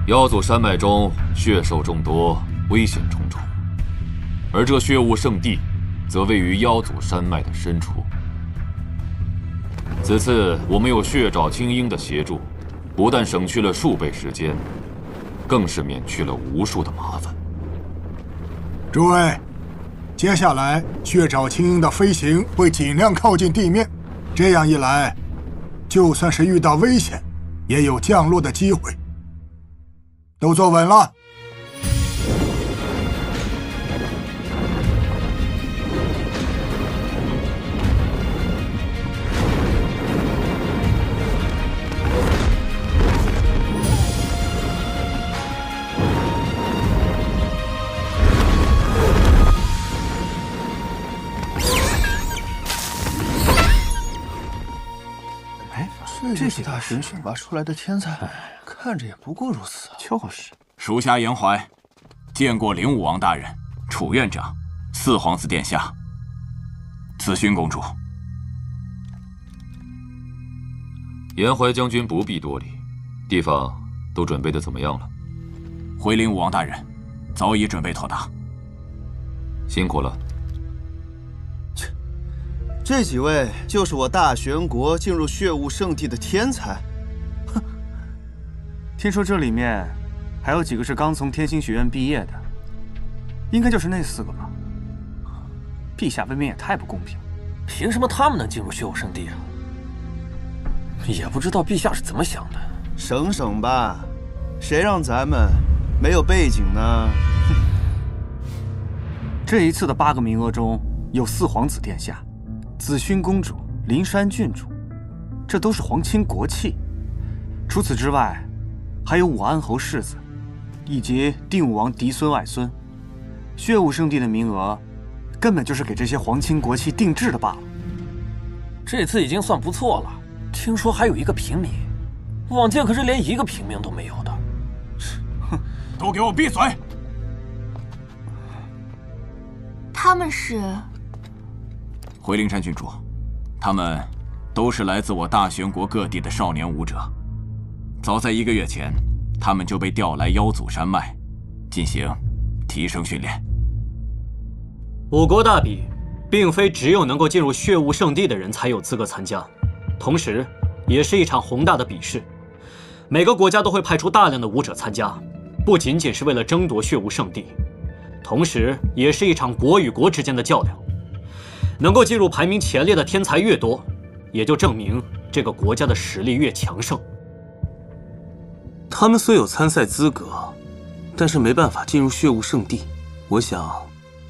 妖族山脉中血兽众多，危险重重，而这血雾圣地，则位于妖族山脉的深处。此次我们有血爪青鹰的协助，不但省去了数倍时间，更是免去了无数的麻烦。诸位，接下来血爪青鹰的飞行会尽量靠近地面，这样一来，就算是遇到危险，也有降落的机会。都坐稳了。这几大神选拔出来的天才，看着也不过如此啊。就是，属下颜怀，见过灵武王大人、楚院长、四皇子殿下、紫薰公主。颜怀将军不必多礼，地方都准备的怎么样了？回灵武王大人，早已准备妥当。辛苦了。这几位就是我大玄国进入血雾圣地的天才。哼，听说这里面还有几个是刚从天星学院毕业的，应该就是那4个吧？陛下未免也太不公平了。凭什么他们能进入血雾圣地啊？也不知道陛下是怎么想的。省省吧，谁让咱们没有背景呢？这一次的8个名额中有4皇子殿下、紫薰公主、灵山郡主，这都是皇亲国戚。除此之外，还有武安侯世子，以及定武王嫡孙外孙。血雾圣地的名额，根本就是给这些皇亲国戚定制的罢了。这次已经算不错了。听说还有一个平民，往届可是连一个平民都没有的。哼，都给我闭嘴！他们是？回灵山郡主，他们都是来自我大玄国各地的少年武者。早在1个月前，他们就被调来妖祖山脉，进行提升训练。五国大比，并非只有能够进入血雾圣地的人才有资格参加，同时，也是一场宏大的比试。每个国家都会派出大量的武者参加，不仅仅是为了争夺血雾圣地，同时也是一场国与国之间的较量。能够进入排名前列的天才越多，也就证明这个国家的实力越强盛。他们虽有参赛资格，但是没办法进入血雾圣地，我想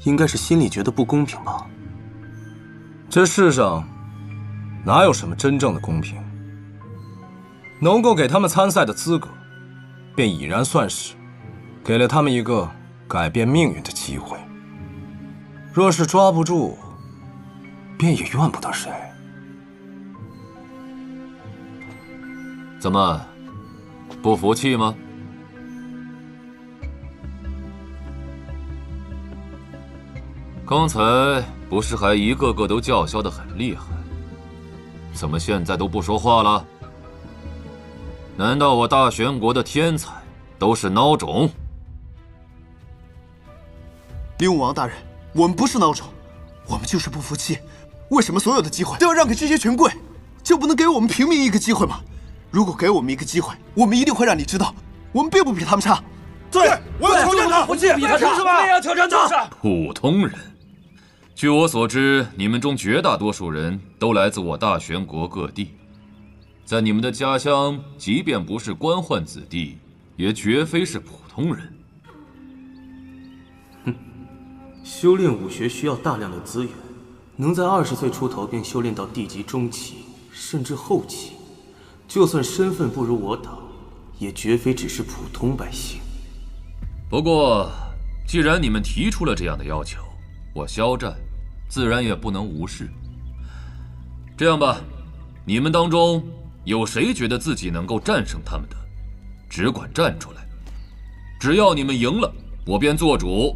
应该是心里觉得不公平吧。这世上哪有什么真正的公平？能够给他们参赛的资格，便已然算是给了他们一个改变命运的机会。若是抓不住，便也怨不得谁。怎么，不服气吗？刚才不是还一个个都叫嚣得很厉害，怎么现在都不说话了？难道我大玄国的天才都是孬种？灵武王大人，我们不是孬种，我们就是不服气。为什么所有的机会都要让给这些权贵，就不能给我们平民一个机会吗？如果给我们一个机会，我们一定会让你知道，我们并不比他们差。对，我要挑战他，不比他差，我也要挑战他。普通人。据我所知，你们中绝大多数人都来自我大玄国各地，在你们的家乡，即便不是官宦子弟，也绝非是普通人。哼，修炼武学需要大量的资源，能在20岁出头便修炼到地级中期，甚至后期，就算身份不如我等，也绝非只是普通百姓。不过，既然你们提出了这样的要求，我萧战自然也不能无视。这样吧，你们当中有谁觉得自己能够战胜他们的，只管站出来。只要你们赢了，我便做主，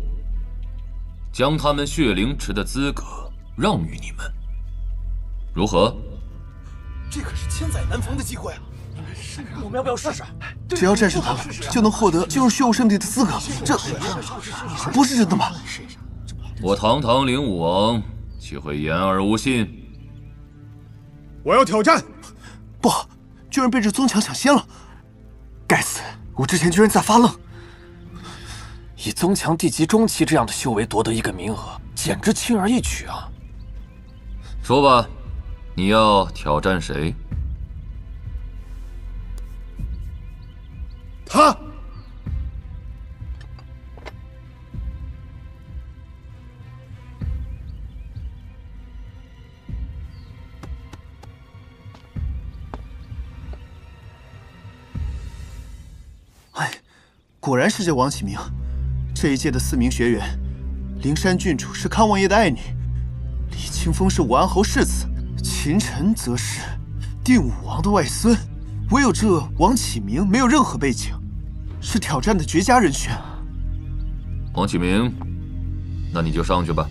将他们血灵池的资格让与你们。如何？这可是千载难逢的机会啊！我们要不要试试？只要战胜他们，就能获得进入血雾圣地的资格。这不是真的吗？我堂堂灵武王岂会言而无信？我要挑战！不，居然被这宗强抢先了！该死！我之前居然在发愣。以宗强地级中期这样的修为夺得一个名额，简直轻而易举啊！说吧，你要挑战谁？他。哎，果然是这王启明。这一届的4名学员，灵山郡主是康王爷的爱女，李清风是武安侯世子，秦晨则是定武王的外孙。唯有这王启明没有任何背景，是挑战的绝佳人选。王启明，那你就上去吧。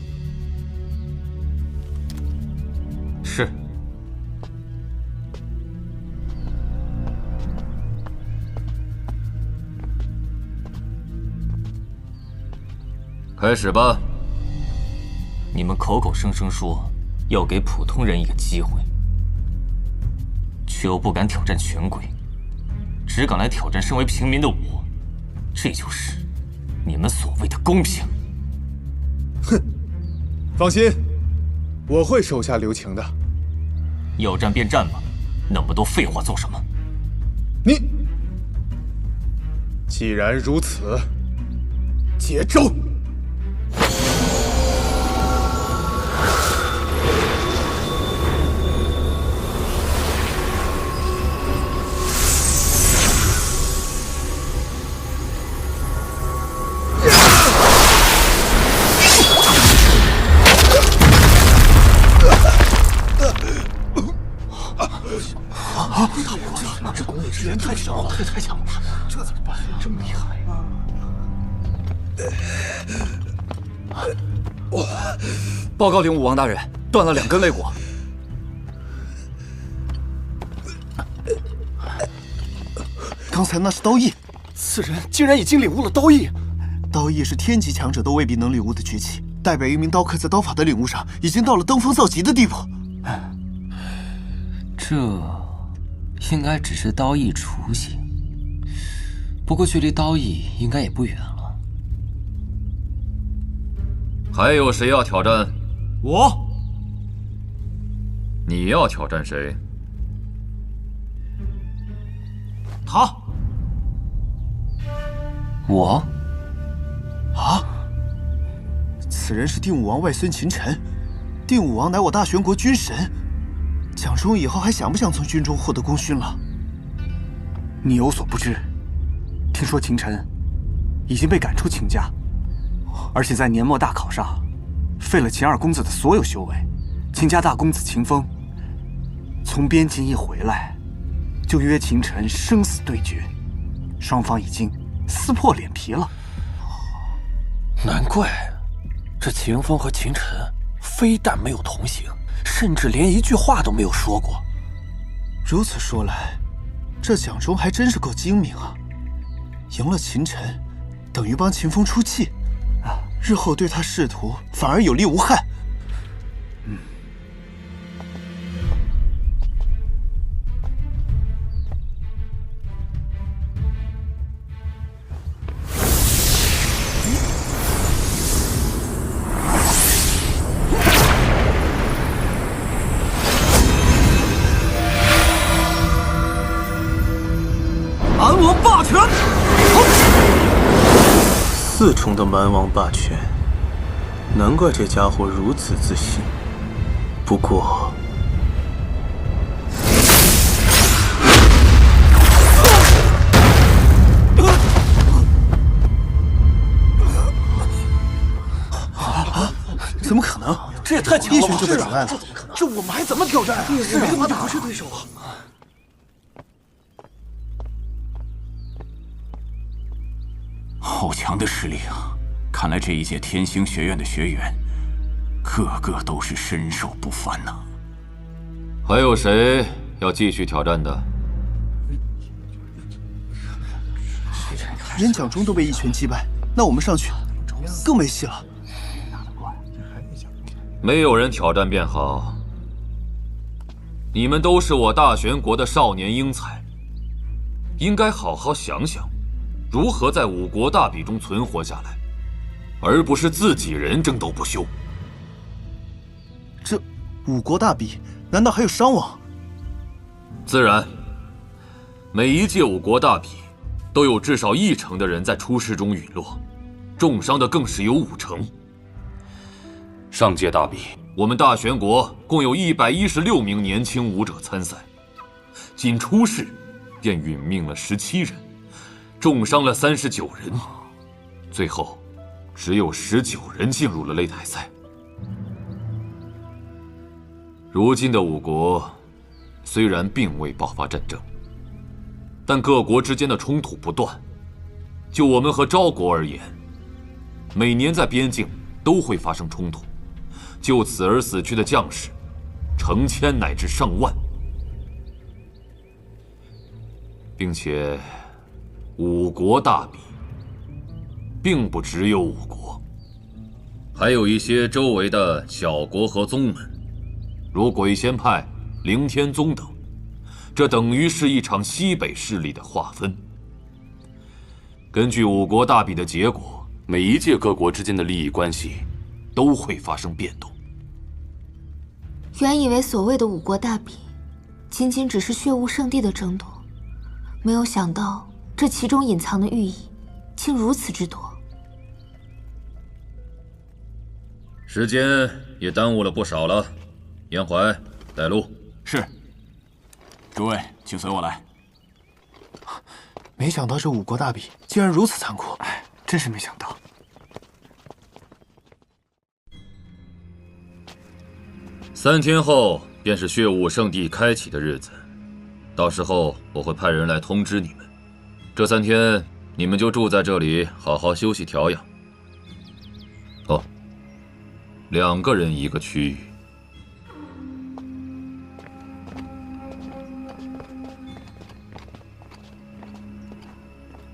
是。开始吧。你们口口声声说要给普通人一个机会，却又不敢挑战权贵，只敢来挑战身为平民的我，这就是你们所谓的公平。哼，放心，我会手下留情的。要战便战吧，那么多废话做什么？你既然如此，接招！这功力之源太强了，太强了，这怎么办？这么厉害！报告灵武王大人，断了2根肋骨。刚才那是刀意，此人竟然已经领悟了刀意。刀意是天级强者都未必能领悟的绝技，代表一名刀客在刀法的领悟上已经到了登峰造极的地步。这应该只是刀意雏形，不过距离刀意应该也不远了。还有谁要挑战？我。你要挑战谁？他。我。啊！此人是定武王外孙秦晨，定武王乃我大玄国军神。蒋忠以后还想不想从军中获得功勋了？你有所不知，听说秦晨已经被赶出秦家，而且在年末大考上废了秦二公子的所有修为。秦家大公子秦风从边境一回来，就约秦晨生死对决，双方已经撕破脸皮了。难怪这秦风和秦晨非但没有同行，甚至连一句话都没有说过。如此说来，这蒋忠还真是够精明啊！赢了秦晨，等于帮秦风出气，日后对他仕途反而有利无害。蛮王霸权，4重的蛮王霸权，难怪这家伙如此自信。不过，怎么可能？这也太强了吧！一拳就被打败了，这我们还怎么挑战？这根本就不是对手啊！好强的实力啊！看来这一届天星学院的学员，个个都是身手不凡呐。还有谁要继续挑战的？连蒋忠都被一拳击败，那我们上去更没戏了。没有人挑战便好。你们都是我大玄国的少年英才，应该好好想想，如何在五国大比中存活下来，而不是自己人争斗不休。这五国大比，难道还有伤亡？自然，每一届五国大比，都有至少1成的人在出师中陨落，重伤的更是有5成。上届大比，我们大玄国共有116名年轻武者参赛，仅出世便殒命了17人，重伤了39人，最后只有19人进入了擂台赛。如今的五国虽然并未爆发战争，但各国之间的冲突不断。就我们和昭国而言，每年在边境都会发生冲突，就此而死去的将士成千乃至上万，并且五国大比并不只有5国，还有一些周围的小国和宗门，如鬼仙派、凌天宗等，这等于是一场西北势力的划分。根据五国大比的结果，每一届各国之间的利益关系都会发生变动。原以为所谓的五国大比，仅仅只是血雾圣地的争夺，没有想到这其中隐藏的寓意竟如此之多。时间也耽误了不少了，严怀带路。是。诸位，请随我来。没想到这五国大比竟然如此残酷，哎，真是没想到。3天后便是血雾圣地开启的日子，到时候我会派人来通知你们。这3天你们就住在这里，好好休息调养。哦，2个人一个区域。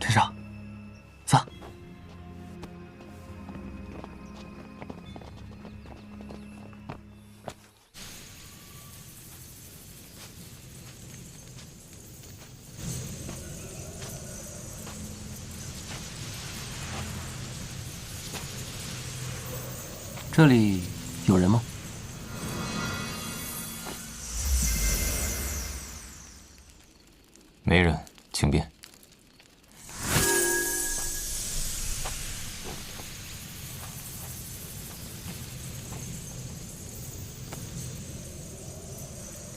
陈少，走。这里有人吗？没人，请便。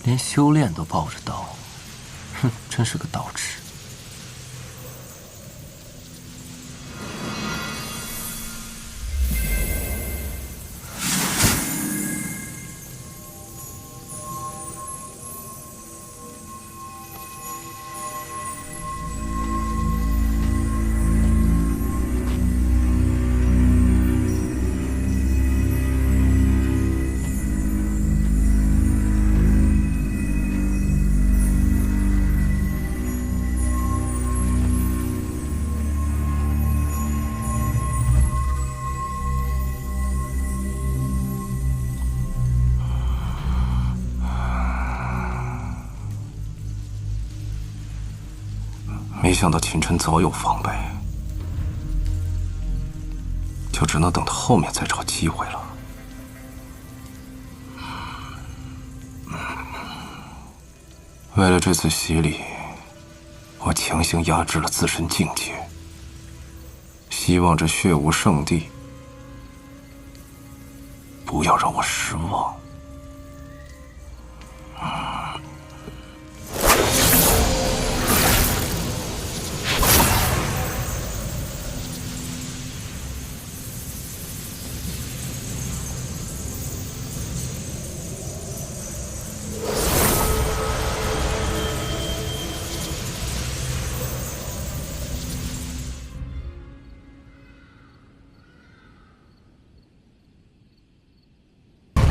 连修炼都抱着刀，哼，真是个倒痴。没想到秦晨早有防备，就只能等到后面再找机会了。为了这次洗礼，我强行压制了自身境界，希望这血无圣地不要让我失望。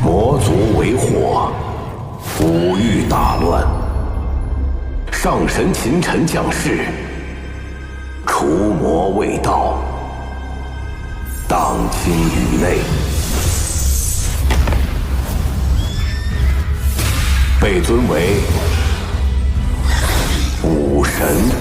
魔族为祸，五域大乱。上神秦晨降世，除魔未到，荡清宇内，被尊为武神。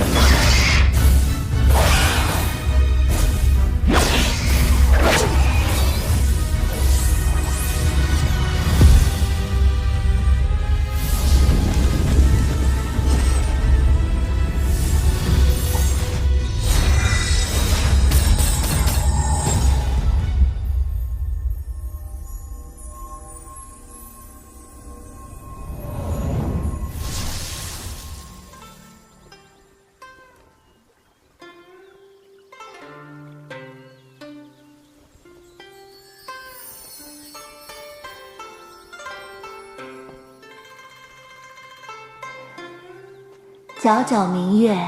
皎皎明月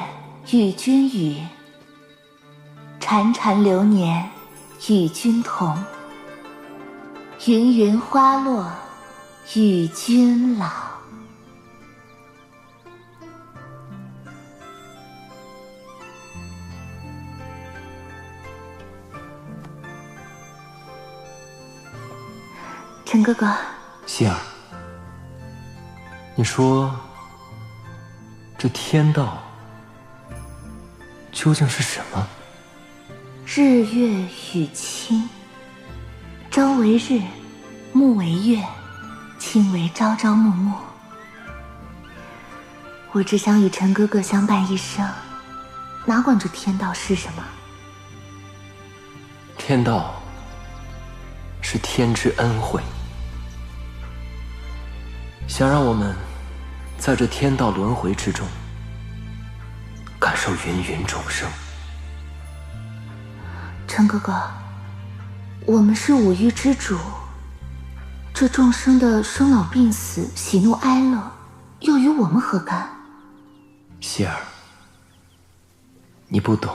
与君语，潺潺流年与君同。芸芸花落与君老。陈哥哥，希儿，你说这天道究竟是什么？日月与卿，朝为日，暮为月，卿为朝朝暮暮。我只想与陈哥哥相伴一生，哪管这天道是什么？天道是天之恩惠，想让我们在这天道轮回之中感受芸芸众生。陈哥哥，我们是五欲之主，这众生的生老病死、喜怒哀乐，又与我们何干？希儿，你不懂。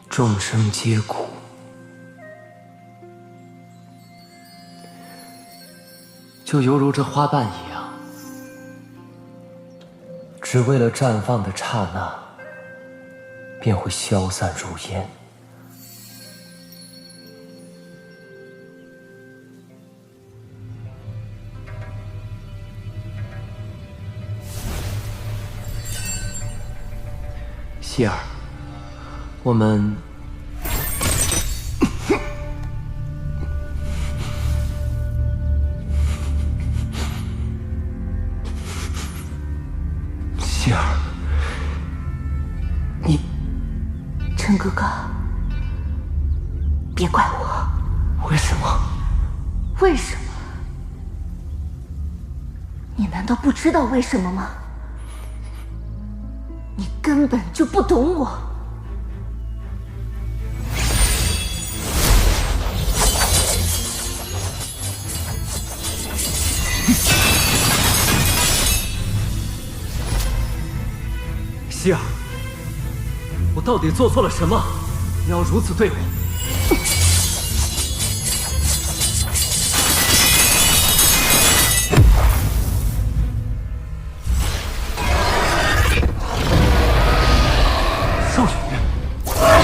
众生皆苦，就犹如这花瓣一样，只为了绽放的刹那，便会消散如烟。希儿，我们希儿，你陈哥哥，别怪我。为什么？为什么？你难道不知道为什么吗？你根本就不懂我。希儿，我到底做错了什么？你要如此对我？少羽，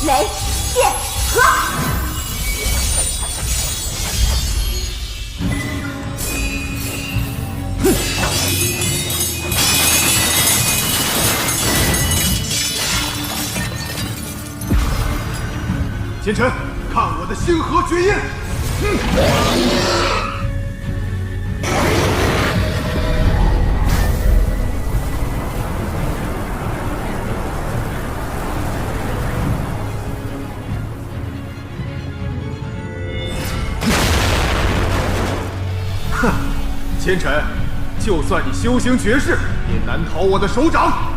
雷电河。奸臣，看我的星河绝印！哼，奸臣，就算你修行绝世，也难逃我的手掌。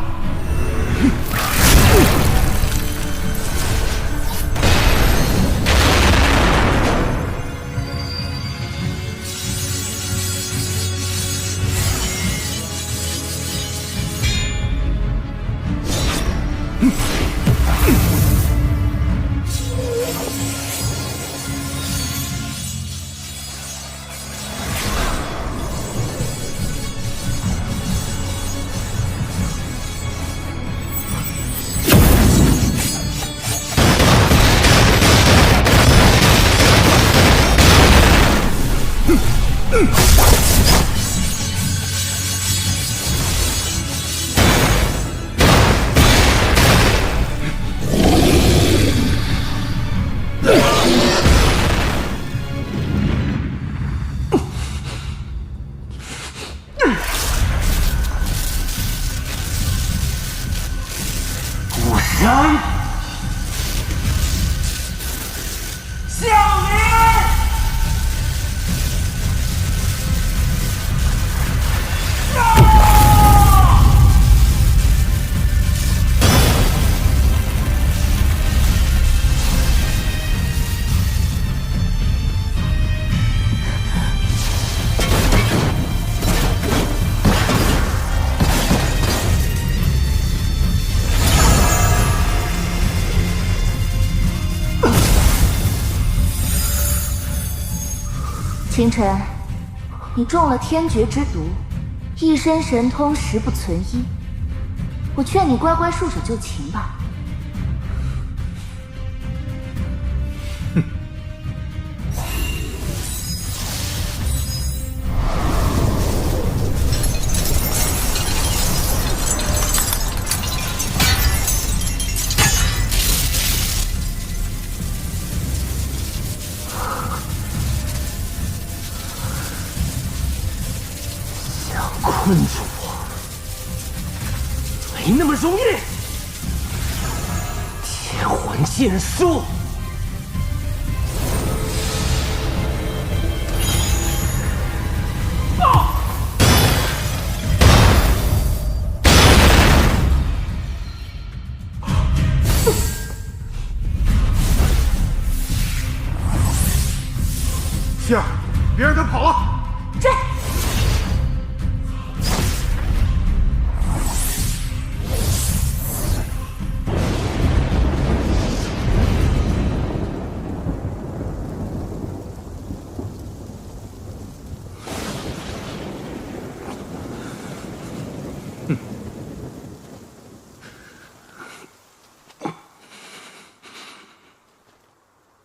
清晨，你中了天绝之毒，一身神通十不存一。我劝你乖乖束手就擒吧。困住我，没那么容易。天魂剑术，星儿，别让他跑了！追！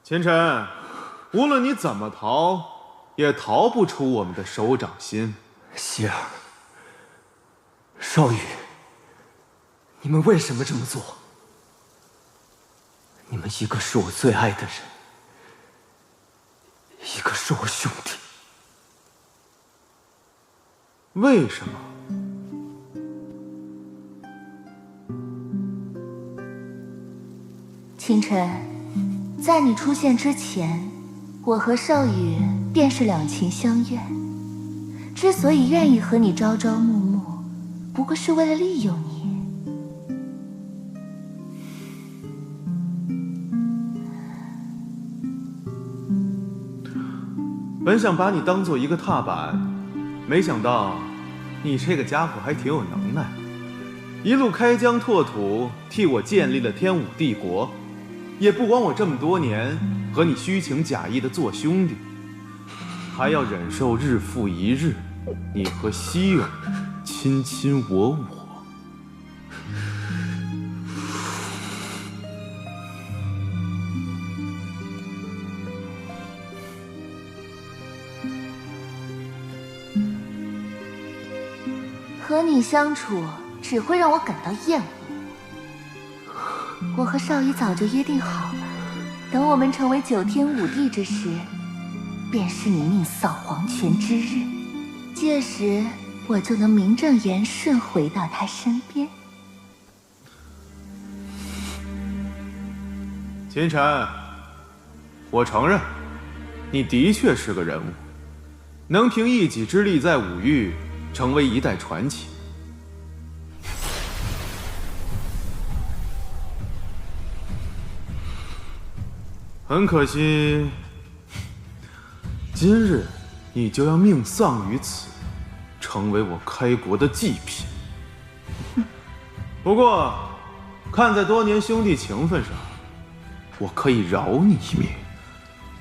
前尘，无论你怎么逃，也逃不出我们的手掌心。希儿，少羽，你们为什么这么做？你们一个是我最爱的人，一个是我兄弟。为什么？清晨，在你出现之前，我和少羽便是两情相悦。之所以愿意和你朝朝暮暮，不过是为了利用你。本想把你当做一个踏板，没想到你这个家伙还挺有能耐，一路开疆拓土，替我建立了天武帝国。也不枉我这么多年和你虚情假意的做兄弟，还要忍受日复一日你和希儿卿卿我我。和你相处只会让我感到厌恶。我和少羽早就约定好了，等我们成为9天5地之时，便是你命丧黄泉之日。届时，我就能名正言顺回到他身边。秦晨，我承认，你的确是个人物，能凭一己之力在五域成为一代传奇。很可惜，今日你就要命丧于此，成为我开国的祭品。不过，看在多年兄弟情分上，我可以饶你一命，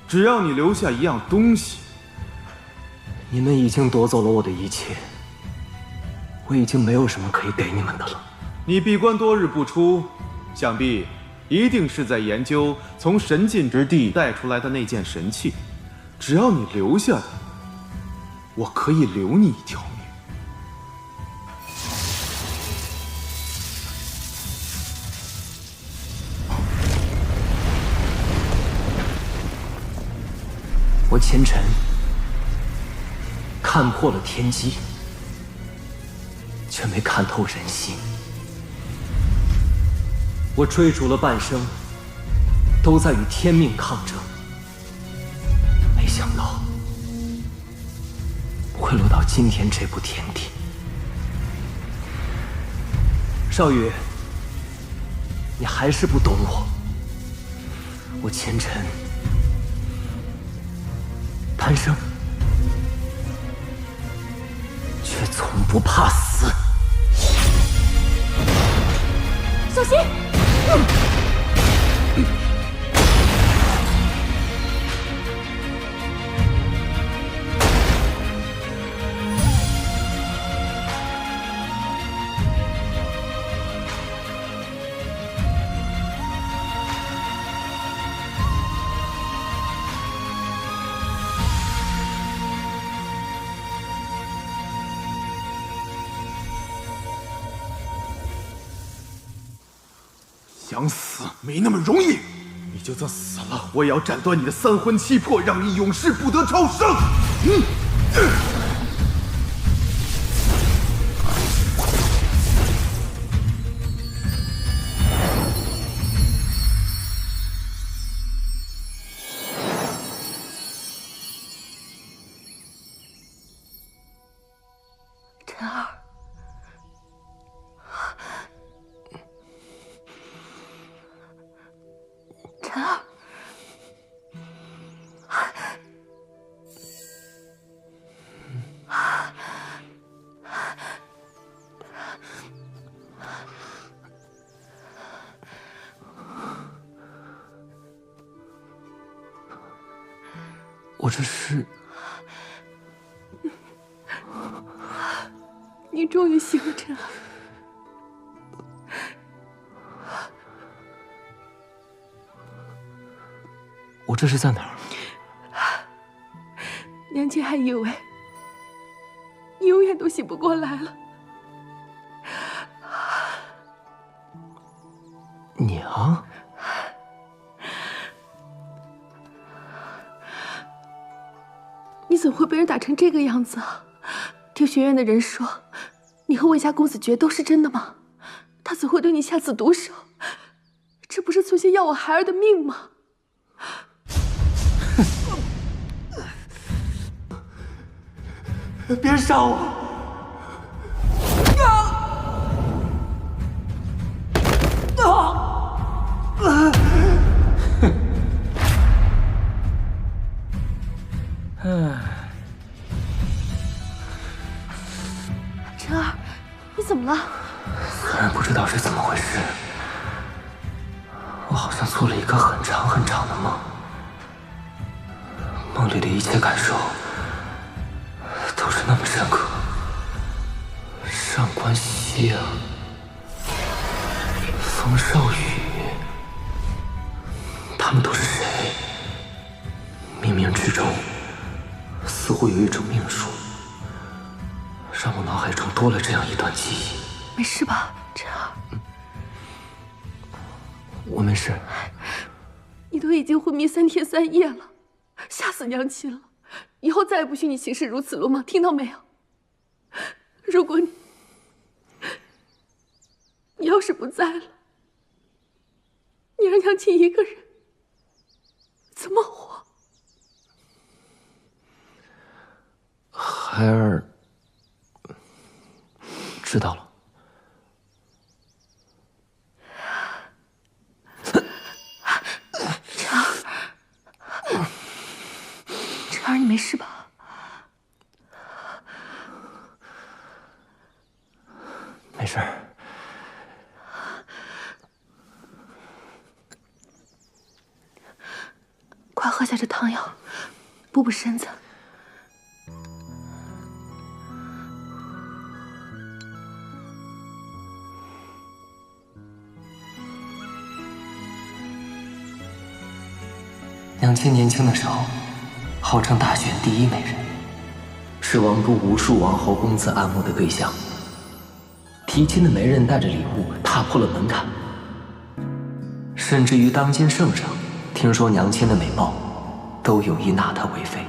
只要你留下一样东西。你们已经夺走了我的一切，我已经没有什么可以给你们的了。你闭关多日不出，想必一定是在研究从神禁之地带出来的那件神器。只要你留下它，我可以留你一条命。我前尘看破了天机，却没看透人心。我追逐了半生，都在与天命抗争，没想到会落到今天这步田地。少羽，你还是不懂我。我前尘贪生，却从不怕死。小心！想死没那么容易，你就算死了，我也要斩断你的三魂七魄，让你永世不得超生。陈儿。陈儿，我这是……你终于醒了，陈儿。我这是在哪儿？娘亲还以为你永远都醒不过来了。娘，你怎么会被人打成这个样子啊？听学院的人说，你和文夏公子诀都是真的吗？他怎会对你下此毒手？这不是存心要我孩儿的命吗？别杀我！陈儿，你怎么了？虽然不知道是怎么回事，我好像做了一个很长很长的梦，梦里的一切感受都是那么深刻。上官希啊，风少羽，他们都是谁？冥冥之中，似乎有一种命数，让我脑海中多了这样一段记忆。没事吧，陈儿？我没事。你都已经昏迷3天3夜了，吓死娘亲了。以后再也不许你行事如此鲁莽，听到没有？如果你要是不在了，你让娘亲一个人怎么活？孩儿知道了。晨儿，你没事吧？没事。快喝下这汤药，补补身子。娘亲年轻的时候，号称大选第一美人，是王都无数王侯公子爱慕的对象。提亲的媒人带着礼物踏破了门槛，甚至于当今圣上听说娘亲的美貌，都有意纳她为妃。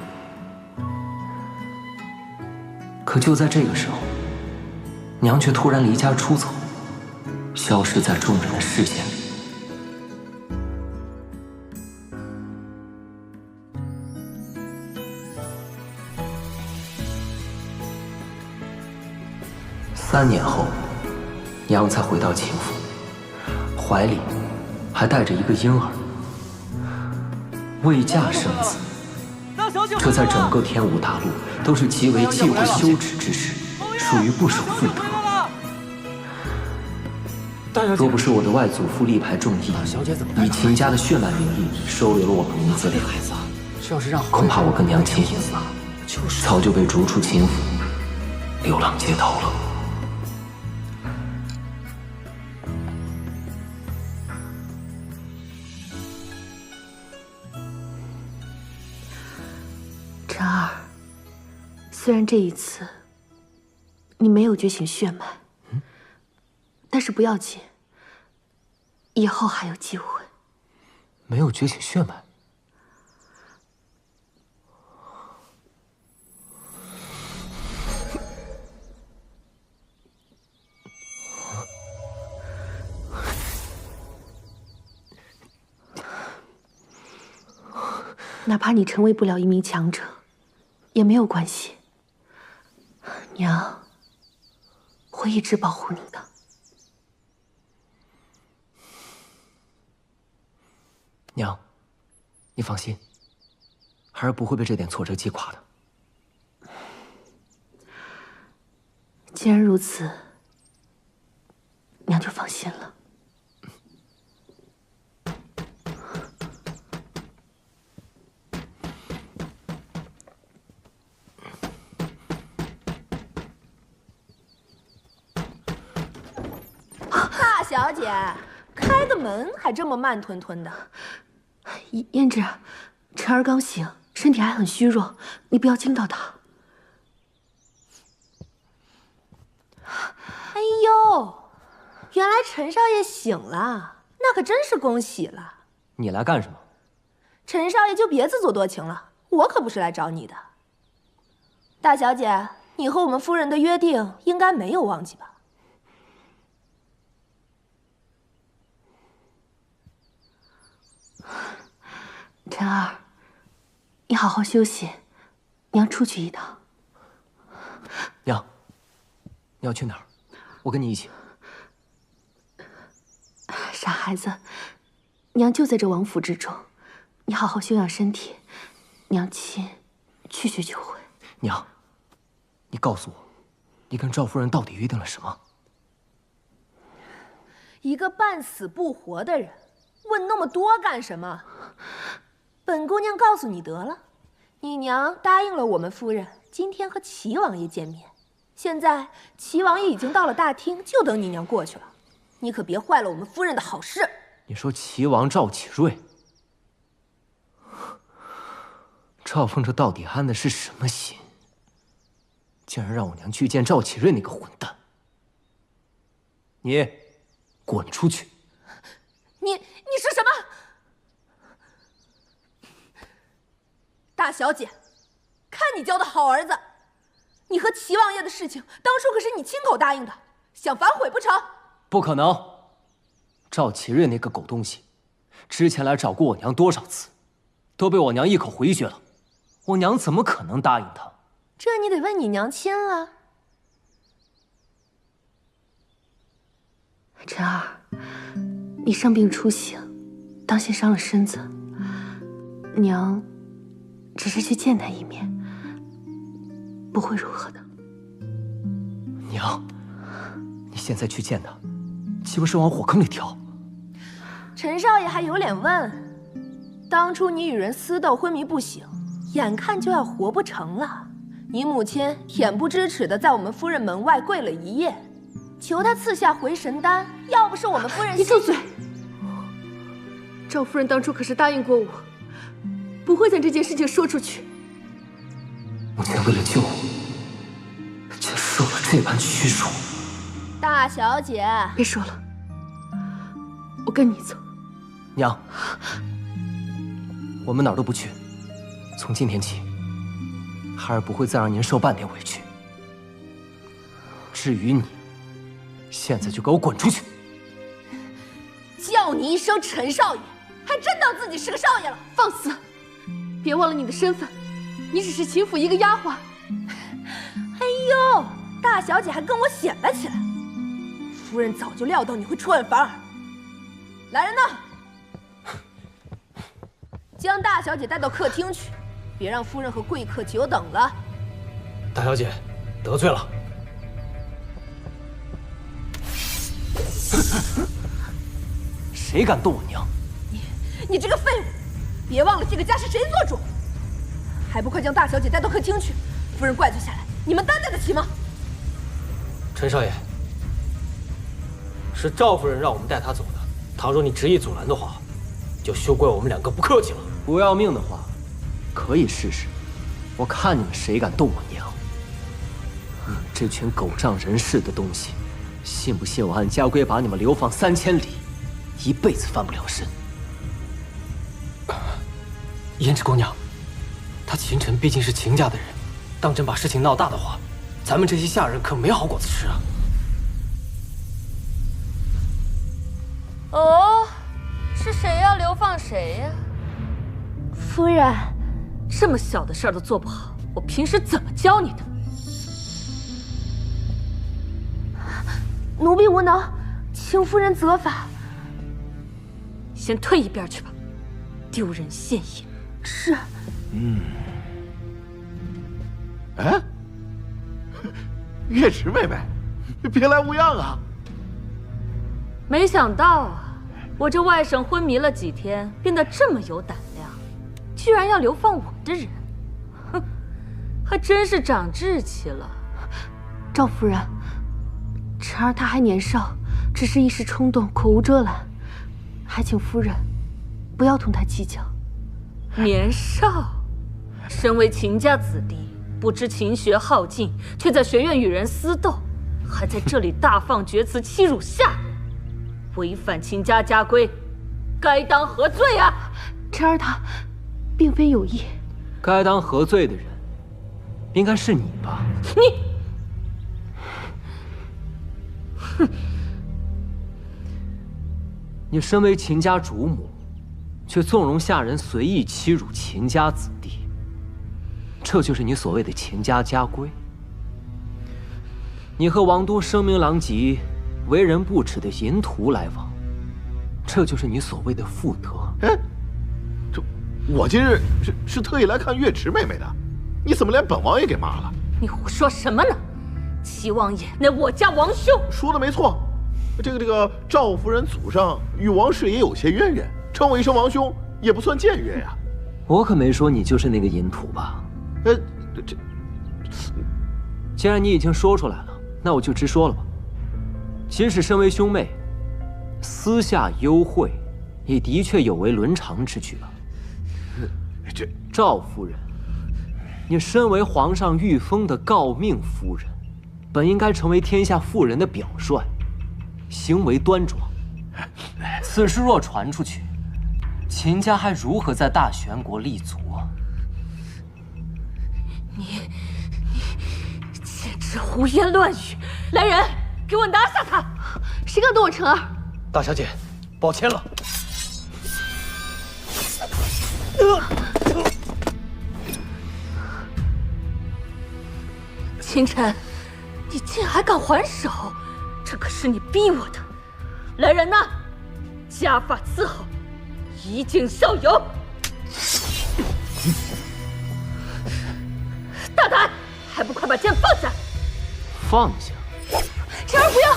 可就在这个时候，娘却突然离家出走，消失在众人的视线里。3年后，娘才回到秦府，怀里还带着一个婴儿。未嫁生子，这在整个天武大陆都是极为忌讳羞耻之事，属于不守妇德。若不是我的外祖父力排众议，以秦家的血脉名义收留了我们母子俩，恐怕我跟娘亲早就被逐出秦府，流浪街头了。晨儿，虽然这一次你没有觉醒血脉，但是不要紧，以后还有机会。没有觉醒血脉？哪怕你成为不了一名强者，也没有关系。娘会一直保护你的。娘，你放心，孩儿不会被这点挫折击垮的。既然如此，娘就放心了。大小姐，开个门还这么慢吞吞的。胭脂，晨儿刚醒，身体还很虚弱，你不要惊到她。哎呦，原来陈少爷醒了，那可真是恭喜了。你来干什么？陈少爷就别自作多情了，我可不是来找你的。大小姐，你和我们夫人的约定应该没有忘记吧？晨儿，你好好休息，娘出去一趟。娘，你要去哪儿？我跟你一起。傻孩子，娘就在这王府之中，你好好休养身体，娘亲去学就回。娘，你告诉我，你跟赵夫人到底约定了什么？一个半死不活的人，问那么多干什么？本姑娘告诉你得了，你娘答应了我们夫人今天和齐王爷见面，现在齐王爷已经到了大厅，就等你娘过去了。你可别坏了我们夫人的好事。你说齐王赵启瑞，赵凤这到底安的是什么心？竟然让我娘去见赵启瑞那个混蛋！你，滚出去！你是什么？大小姐，看你教的好儿子！你和齐王爷的事情，当初可是你亲口答应的，想反悔不成？不可能！赵启瑞那个狗东西，之前来找过我娘多少次，都被我娘一口回绝了。我娘怎么可能答应他？这你得问你娘亲了。晨儿，你伤病初醒，当心伤了身子。娘，只是去见他一面，不会如何的。娘，你现在去见他，岂不是往火坑里跳？陈少爷还有脸问？当初你与人私斗，昏迷不醒，眼看就要活不成了。你母亲恬不知耻的在我们夫人门外跪了一夜，求她赐下回神丹。要不是我们夫人……你住嘴！赵夫人当初可是答应过我，不会将这件事情说出去。母亲为了救我，却受了这般屈辱。大小姐，别说了，我跟你走。娘，我们哪儿都不去，从今天起，孩儿不会再让您受半点委屈。至于你，现在就给我滚出去！叫你一声陈少爷，还真当自己是个少爷了？放肆！别忘了你的身份，你只是秦府一个丫鬟。哎呦，大小姐还跟我显摆起来。夫人早就料到你会出尔反尔。来人呐！将大小姐带到客厅去，别让夫人和贵客久等了。大小姐，得罪了。谁敢动我娘？你这个废物！别忘了这个家是谁做主，还不快将大小姐带到客厅去！夫人怪罪下来，你们担待得起吗？陈少爷，是赵夫人让我们带她走的。倘若你执意阻拦的话，就休怪我们两个不客气了。不要命的话，可以试试，我看你们谁敢动我娘！你们这群狗仗人势的东西，信不信我按家规把你们流放3000里，一辈子翻不了身？胭脂姑娘，他秦晨毕竟是秦家的人，当真把事情闹大的话，咱们这些下人可没好果子吃啊！哦，是谁要流放谁呀？夫人，这么小的事儿都做不好，我平时怎么教你的？奴婢无能，请夫人责罚。先退一边去吧，丢人现眼。是。哎，月池妹妹，别来无恙啊！没想到啊，我这外甥昏迷了几天，变得这么有胆量，居然要流放我的人，哼，还真是长志气了。赵夫人，晨儿她还年少，只是一时冲动，口无遮拦，还请夫人不要同她计较。年少，身为秦家子弟，不知勤学好进，却在学院与人私斗，还在这里大放厥词，欺辱下人，违反秦家家规，该当何罪啊？晨儿她并非有意。该当何罪的人，应该是你吧？你，哼！你身为秦家主母，却纵容下人随意欺辱秦家子弟，这就是你所谓的秦家家规。你和王都声名狼藉、为人不耻的淫徒来往，这就是你所谓的妇德。哎，这我今日是特意来看月池妹妹的，你怎么连本王爷给骂了？你胡说什么呢？齐王爷乃我家王兄。说的没错，这个赵夫人祖上与王氏也有些渊源，称我一声王兄也不算僭越呀。我可没说你就是那个淫徒吧？既然你已经说出来了，那我就直说了吧。即使身为兄妹，私下幽会，也的确有违伦常之举了。赵夫人，你身为皇上御封的诰命夫人，本应该成为天下妇人的表率，行为端庄。此事若传出去，秦家还如何在大玄国立足啊？你简直胡言乱语！来人，给我拿下他！谁敢动我晨儿？大小姐，抱歉了。清晨，你竟还敢还手，这可是你逼我的。来人呐，家法伺候，以儆效尤。大胆，还不快把剑放下！放下！晨儿不要！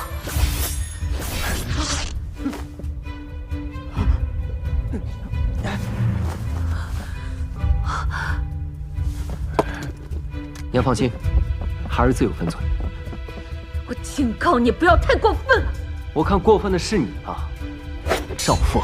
娘放心，孩儿自有分寸。我警告你，不要太过分了。我看过分的是你啊，少妇。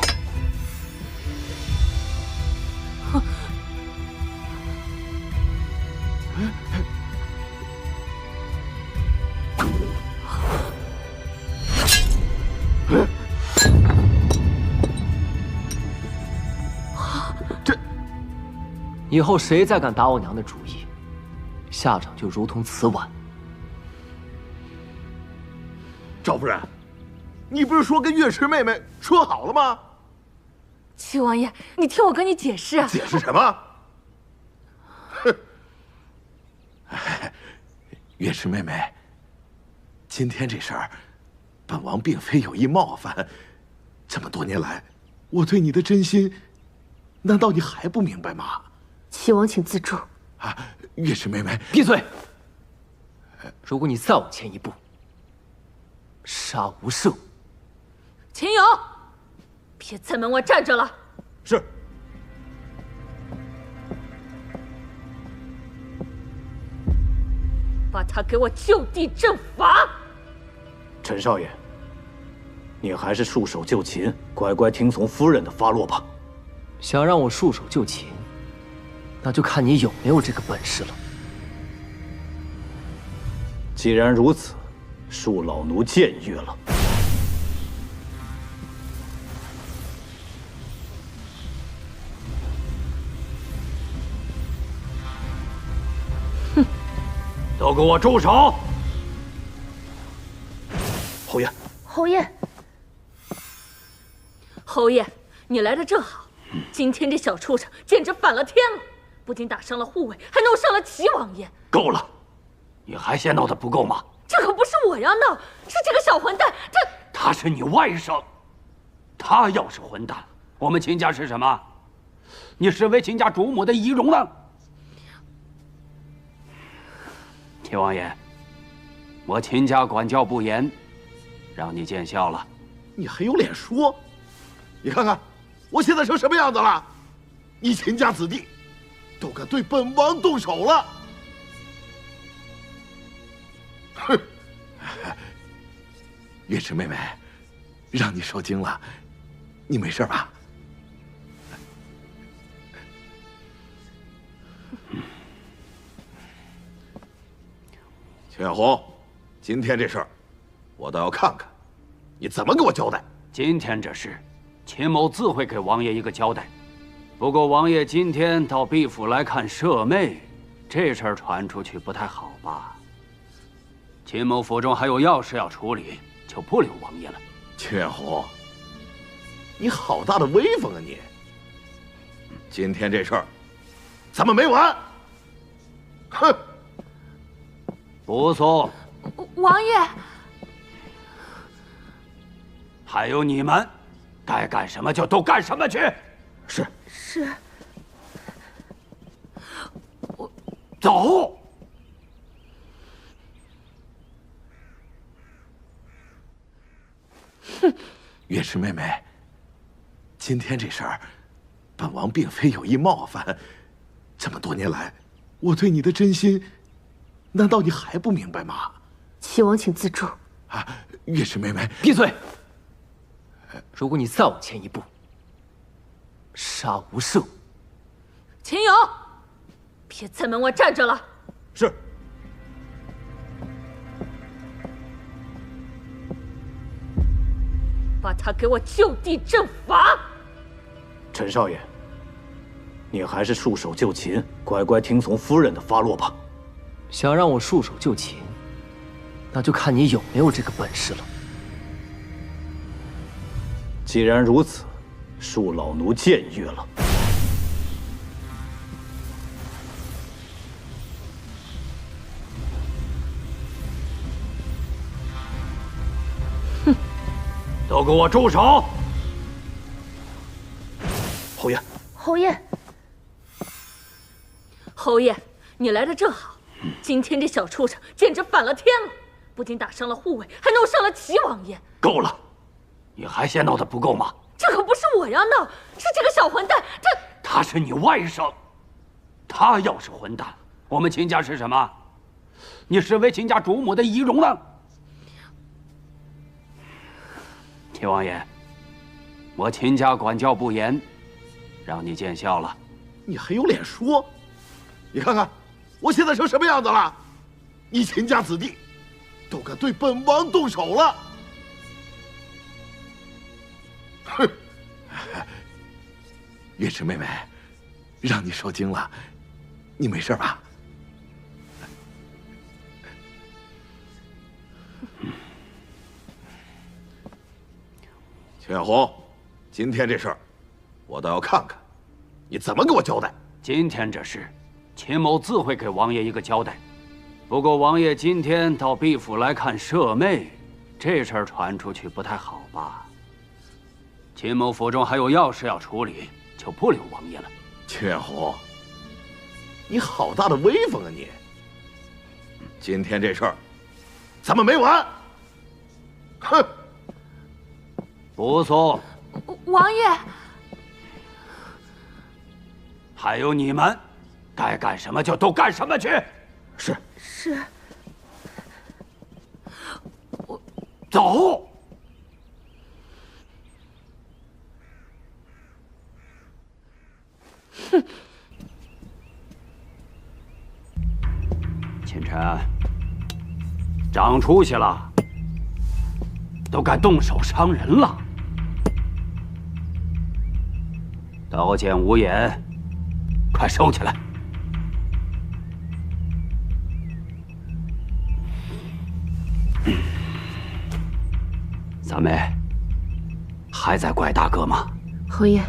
这，以后谁再敢打我娘的主意，下场就如同此晚。赵夫人，你不是说跟月池妹妹说好了吗？齐王爷，你听我跟你解释啊！解释什么？哼！月池妹妹，今天这事儿，本王并非有意冒犯。这么多年来，我对你的真心，难道你还不明白吗？齐王，请自重。啊，月池妹妹，闭嘴！如果你再往前一步，杀无赦！秦勇，别在门外站着了。是。把他给我就地正法。陈少爷，你还是束手就擒，乖乖听从夫人的发落吧。想让我束手就擒，那就看你有没有这个本事了。既然如此，恕老奴僭越了。哼！都给我住手！侯爷，侯爷，侯爷，你来的正好。今天这小畜生简直反了天了，不仅打伤了护卫，还弄伤了齐王爷。够了！你还嫌闹得不够吗？这可不是我要闹，是这个小混蛋。他是你外甥，他要是混蛋，我们秦家是什么？你身为秦家主母的仪容呢？秦王爷，我秦家管教不严，让你见笑了。你还有脸说？你看看，我现在成什么样子了？你秦家子弟都敢对本王动手了！哼！月池妹妹，让你受惊了，你没事吧？秦远红，今天这事儿，我倒要看看，你怎么给我交代。今天这事，秦某自会给王爷一个交代。不过王爷今天到毕府来看舍妹，这事儿传出去不太好吧？秦某府中还有要事要处理，就不留王爷了。秦远红，你好大的威风啊你！今天这事儿，咱们没完！哼！不送。王爷，还有你们，该干什么就都干什么去。是。是。走。哼，月池妹妹，今天这事儿，本王并非有意冒犯。这么多年来，我对你的真心，难道你还不明白吗？齐王，请自重。啊，月池妹妹，闭嘴！如果你再往前一步，杀无赦！秦勇，别在门外站着了。是。把他给我就地正法！陈少爷，你还是束手就擒，乖乖听从夫人的发落吧。想让我束手就擒，那就看你有没有这个本事了。既然如此，恕老奴僭越了。都给我住手！侯爷，侯爷，侯爷，你来的正好。今天这小畜生简直反了天了，不仅打伤了护卫，还弄伤了齐王爷。够了，你还嫌闹得不够吗？这可不是我要闹，是这个小混蛋。他是你外甥，他要是混蛋，我们秦家是什么？你身为秦家主母的仪容呢？齐王爷，我秦家管教不严，让你见笑了。你还有脸说？你看看，我现在成什么样子了？你秦家子弟都敢对本王动手了！哼！月池妹妹，让你受惊了，你没事吧？秦远红，今天这事儿，我倒要看看，你怎么给我交代。今天这事，秦某自会给王爷一个交代。不过王爷今天到毕府来看舍妹，这事儿传出去不太好吧？秦某府中还有要事要处理，就不留王爷了。秦远红，你好大的威风啊你！今天这事儿，咱们没完！哼！不送。王爷，还有你们，该干什么就都干什么去。是。是。走。哼。秦晨，长出息了，都敢动手伤人了。刀剑无眼，快收起来！三妹，还在怪大哥吗？侯爷，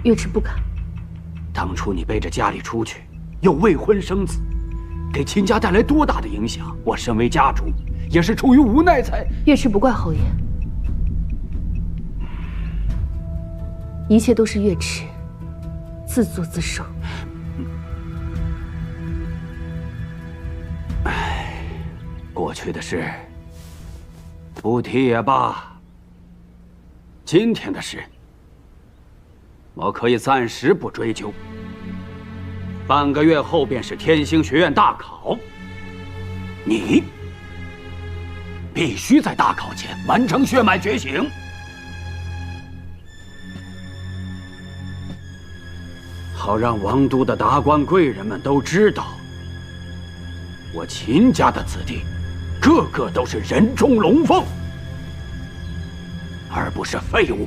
月池不敢。当初你背着家里出去，又未婚生子，给秦家带来多大的影响？我身为家主，也是出于无奈才……月池不怪侯爷，一切都是月池自作自受。唉，过去的事不提也罢。今天的事，我可以暂时不追究。半个月后便是天星学院大考，你必须在大考前完成血脉觉醒。好让王都的达官贵人们都知道，我秦家的子弟个个都是人中龙凤，而不是废物。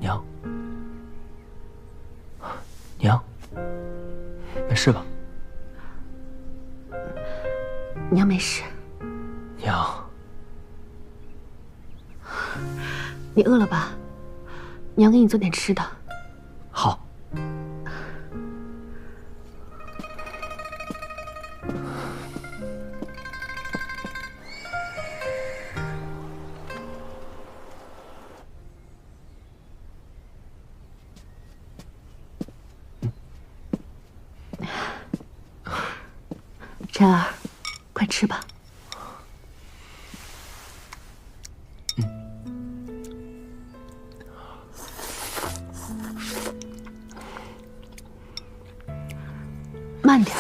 娘，娘，没事吧？娘没事。娘，你饿了吧？娘给你做点吃的。好。晨儿，快吃吧。慢点。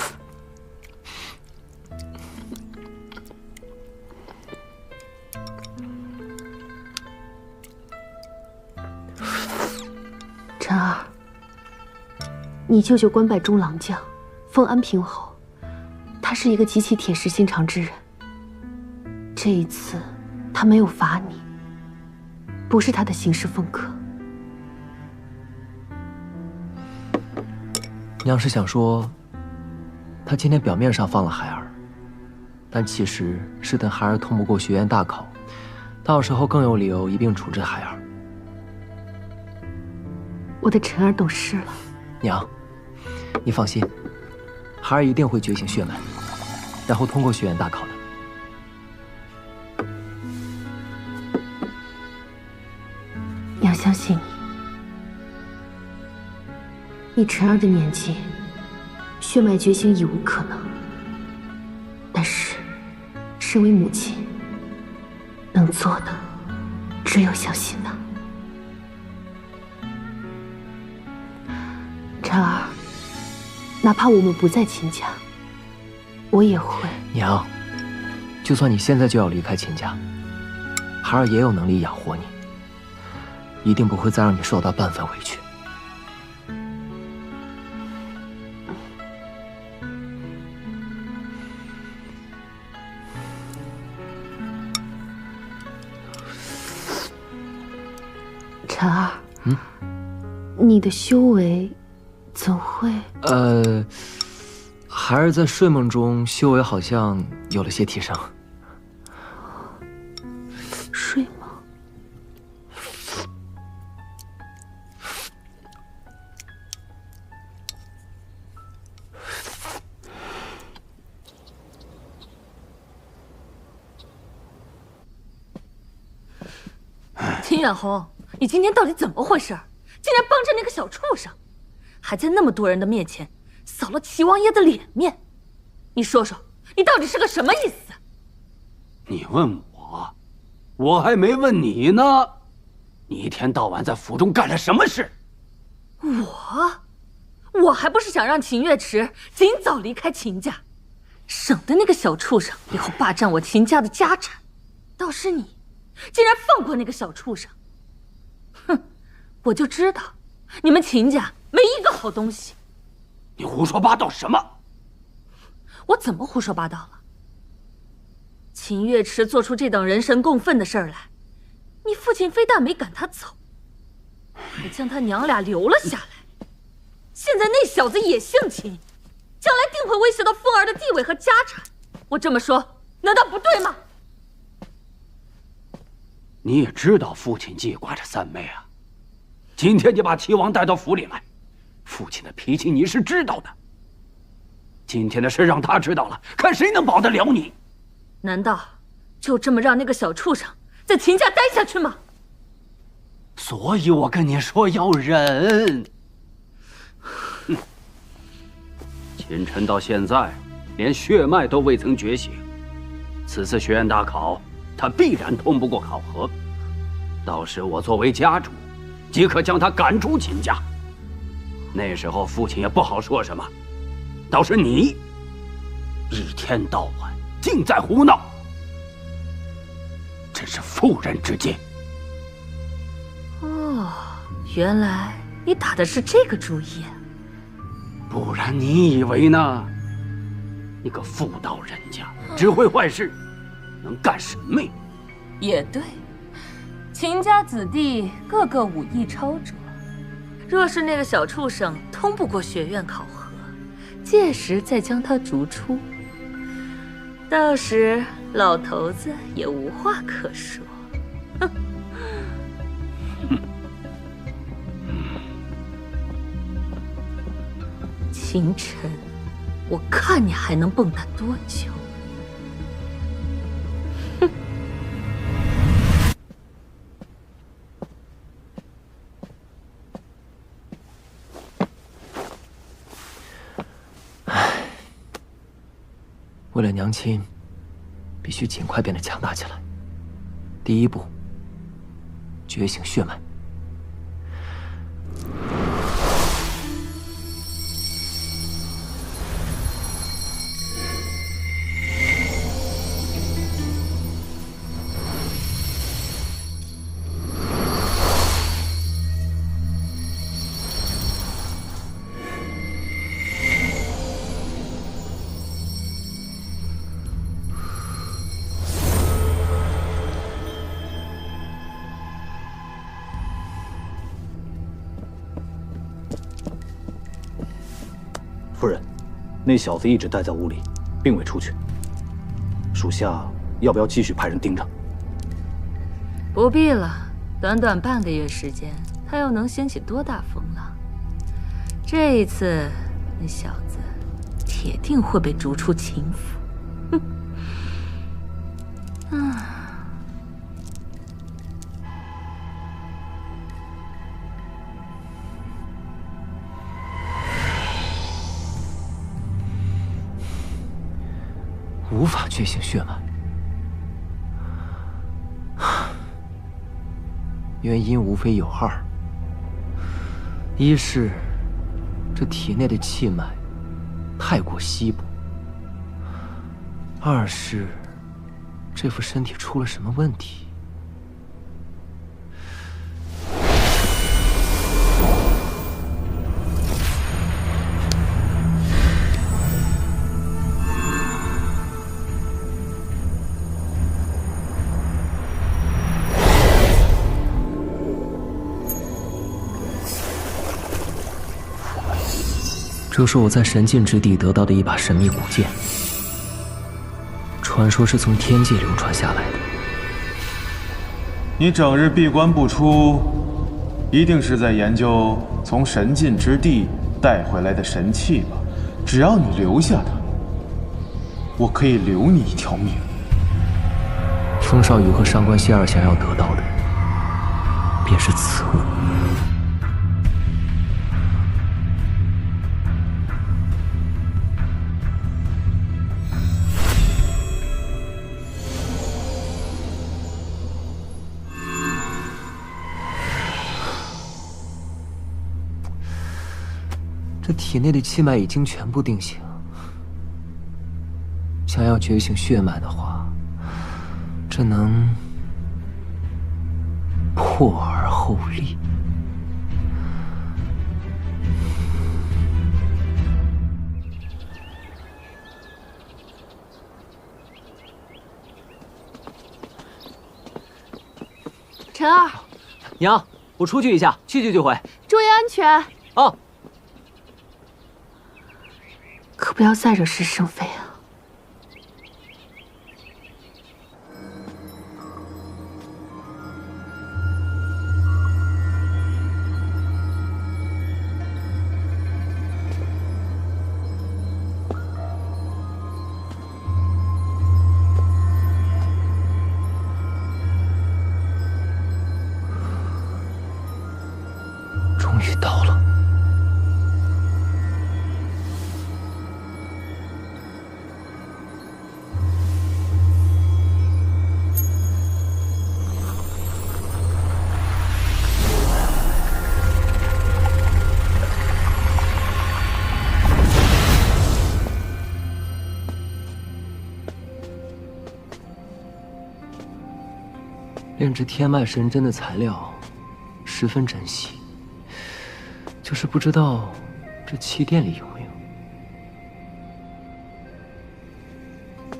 晨儿，你舅舅官拜中郎将，封安平侯。他是一个极其铁石心肠之人。这一次，他没有罚你，不是他的行事风格。娘是想说，他今天表面上放了孩儿，但其实是等孩儿通不过学院大考，到时候更有理由一并处置孩儿。我的晨儿懂事了。娘，你放心，孩儿一定会觉醒血脉，然后通过学院大考的。娘相信你，以晨儿的年纪，血脉觉醒已无可能。但是，身为母亲，能做的只有相信他。晨儿，哪怕我们不在秦家，我也会。娘，就算你现在就要离开秦家，孩儿也有能力养活你，一定不会再让你受到半分委屈。晨儿，你的修为怎会？孩儿在睡梦中修为好像有了些提升。睡梦？秦远红，你今天到底怎么回事？竟然帮着那个小畜生，还在那么多人的面前扫了齐王爷的脸面。你说说，你到底是个什么意思？你问我，我还没问你呢。你一天到晚在府中干了什么事？我还不是想让秦月池尽早离开秦家，省得那个小畜生以后霸占我秦家的家产。倒是你，竟然放过那个小畜生！哼，我就知道你们秦家没一个好东西。你胡说八道什么？我怎么胡说八道了？秦月池做出这等人神共愤的事儿来，你父亲非但没赶他走，还将他娘俩留了下来。现在那小子也姓秦，将来定会威胁到凤儿的地位和家产。我这么说，难道不对吗？你也知道父亲记挂着三妹啊。今天你把齐王带到府里来，父亲的脾气你是知道的。今天的事让他知道了，看谁能保得了你。难道就这么让那个小畜生在秦家待下去吗？所以我跟你说要忍。哼，秦晨到现在连血脉都未曾觉醒，此次学院大考他必然通不过考核，到时我作为家主，即可将他赶出秦家。那时候父亲也不好说什么。倒是你，一天到晚尽在胡闹，真是妇人之见。哦，原来你打的是这个主意。不然你以为呢？你个妇道人家，只会坏事，能干什么呀？也对，秦家子弟个个武艺超卓，若是那个小畜生通不过学院考核，届时再将他逐出，到时老头子也无话可说。哼！秦晨，我看你还能蹦跶多久？为了娘亲，必须尽快变得强大起来。第一步，觉醒血脉。夫人，那小子一直待在屋里，并未出去。属下要不要继续派人盯着？不必了，短短半个月时间，他又能掀起多大风浪？这一次，那小子铁定会被逐出秦府。哼，啊。 无法觉醒血脉，原因无非有二：一是这体内的气脉太过稀薄；二是这副身体出了什么问题。 这是我在神境之地得到的一把神秘古剑，传说是从天界流传下来的。你整日闭关不出，一定是在研究从神境之地带回来的神器吧？只要你留下它，我可以留你一条命。风少宇和上官希儿想要得到的，便是此物。 这体内的气脉已经全部定型，想要觉醒血脉的话，这能破而后立。陈二，娘，我出去一下，去就回。注意安全。哦。 可不要再惹是生非啊！终于到了。 炼制天脉神针的材料十分珍惜，就是不知道这气殿里有没有。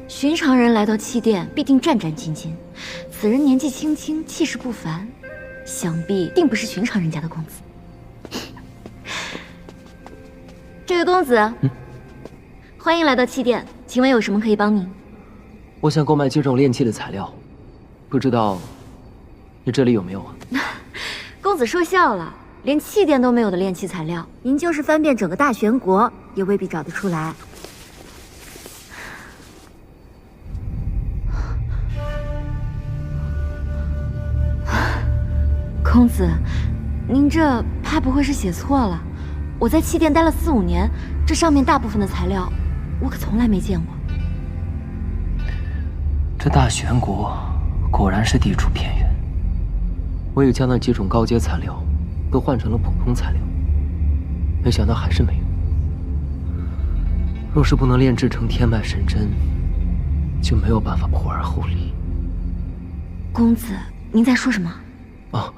寻常人来到气殿，必定战战兢兢。此人年纪轻轻，气势不凡，想必定不是寻常人家的公子。这位公子，欢迎来到气殿，请问有什么可以帮您？我想购买几种炼器的材料，不知道你这里有没有啊？公子说笑了，连气殿都没有的炼器材料，您就是翻遍整个大玄国，也未必找得出来。公子，您这怕不会是写错了？我在气殿待了4、5年，这上面大部分的材料，我可从来没见过。这大玄国果然是地处偏远。我也将那几种高阶材料都换成了普通材料，没想到还是没用。若是不能炼制成天脉神针，就没有办法破而后立。公子，您在说什么？哦，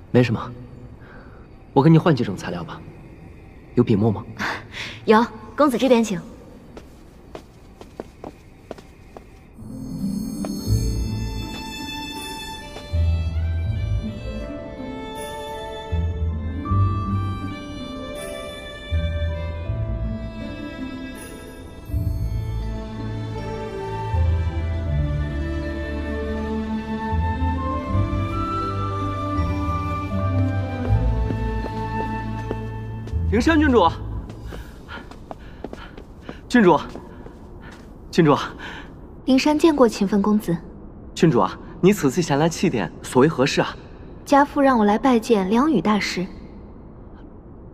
没什么。我跟你换几种材料吧。有笔墨吗？有，公子这边请。灵山郡主，郡主，郡主，灵山见过勤奋公子。郡主啊，你此次前来祭奠，所为何事啊？家父让我来拜见梁羽大师。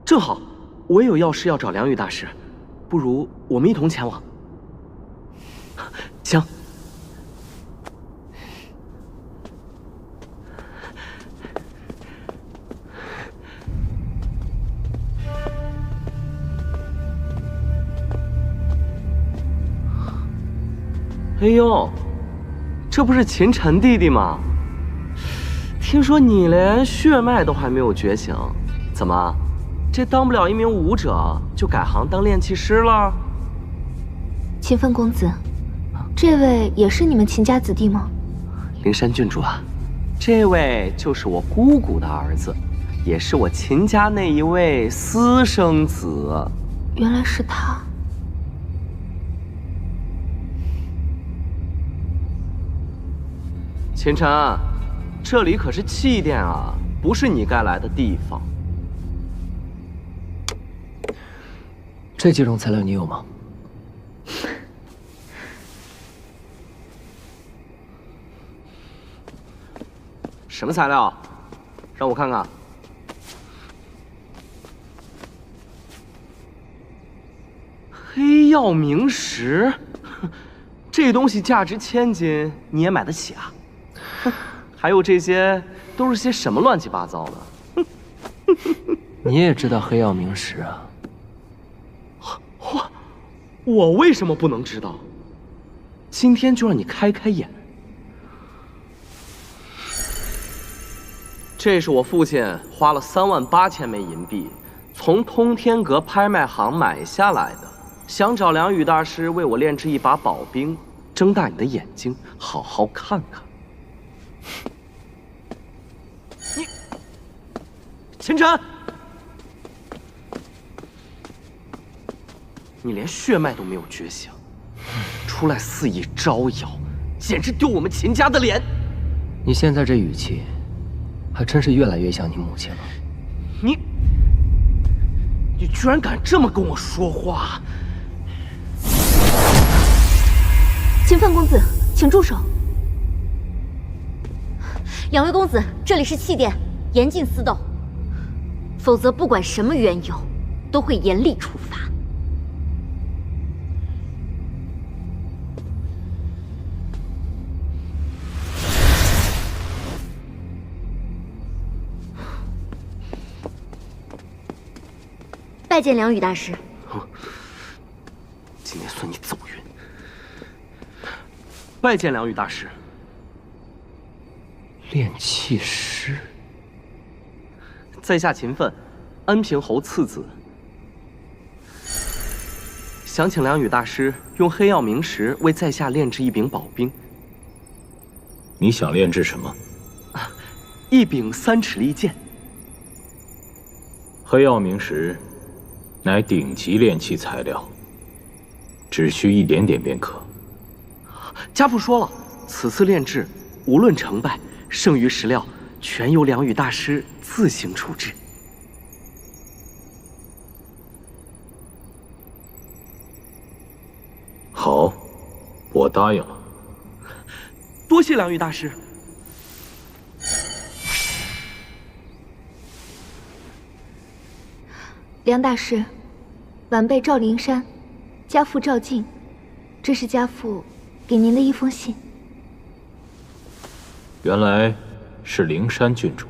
正好，我也有要事要找梁羽大师，不如我们一同前往。行。哎呦，这不是秦晨弟弟吗？听说你连血脉都还没有觉醒，怎么，这当不了一名武者就改行当炼器师了？勤奋公子，这位也是你们秦家子弟吗？灵山郡主啊，这位就是我姑姑的儿子，也是我秦家那一位私生子。原来是他。秦晨，这里可是祭奠啊，不是你该来的地方。这几种材料你有吗？什么材料？让我看看。黑曜冥石，这东西价值1000金，你也买得起啊？还有这些都是些什么乱七八糟的？你也知道黑曜冥石啊？我为什么不能知道？今天就让你开开眼。这是我父亲花了38000枚银币，从通天阁拍卖行买下来的，想找梁羽大师为我炼制一把宝兵，睁大你的眼睛，好好看看。秦晨，你连血脉都没有觉醒，出来肆意招摇，简直丢我们秦家的脸！你现在这语气，还真是越来越像你母亲了。你居然敢这么跟我说话！勤奋公子，请住手！两位公子，这里是祭奠，严禁私斗，否则不管什么缘由，都会严厉处罚。拜见梁羽大师。今天算你走运。拜见梁羽大师。炼器师，在下勤奋，安平侯次子，想请梁羽大师用黑曜冥石为在下炼制一柄宝兵。你想炼制什么？一柄3尺利剑。黑曜冥石乃顶级炼器材料，只需一点点便可。家父说了，此次炼制无论成败，剩余石料全由梁羽大师自行处置。好，我答应了。多谢梁羽大师。梁大师，晚辈赵灵山，家父赵静，这是家父给您的一封信。原来是灵山郡主。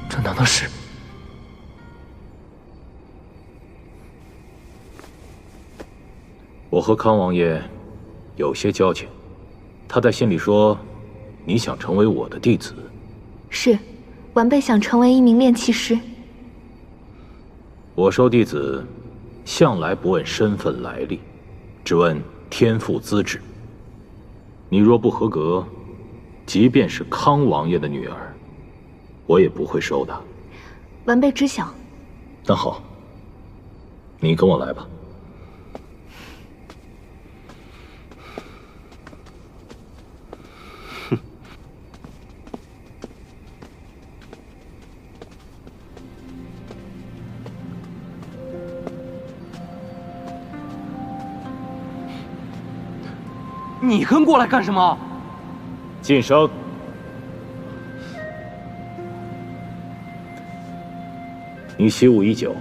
这难道是？我和康王爷有些交情，他在信里说，你想成为我的弟子。是，晚辈想成为一名炼器师。我收弟子，向来不问身份来历，只问天赋资质。你若不合格，即便是康王爷的女儿，我也不会收的。晚辈知晓。那好，你跟我来吧。你跟过来干什么？晋升。你习武已久，